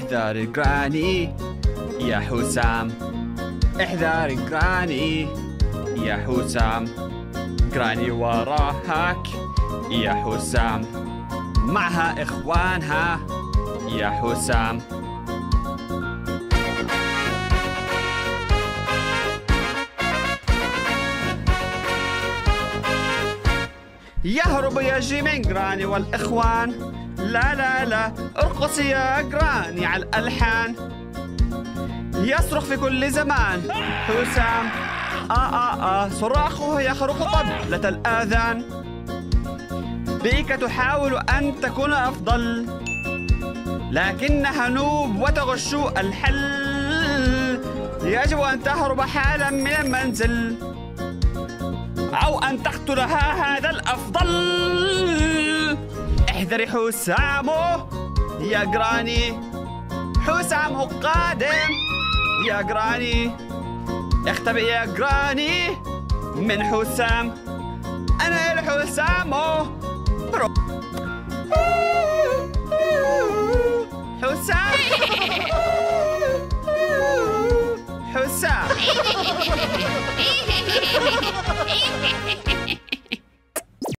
احذر جراني يا حسام، احذر جراني يا حسام، جراني وراك يا حسام، معها إخوانها يا حسام. يهرب يجري من جراني والإخوان، لا لا لا ارقصي يا جراني على الألحان، يصرخ في كل زمان حسام، صراخه يخرق طبلة الآذان، بك تحاول أن تكون أفضل لكنها نوب وتغش الحل، يجب أن تهرب حالا من المنزل أو أن تقتلها، هذا الأفضل. احذري حسامه يا جراني، حسامه قادم يا جراني، اختبئ يا جراني من حسام، أنا الحسامه. حسام حسام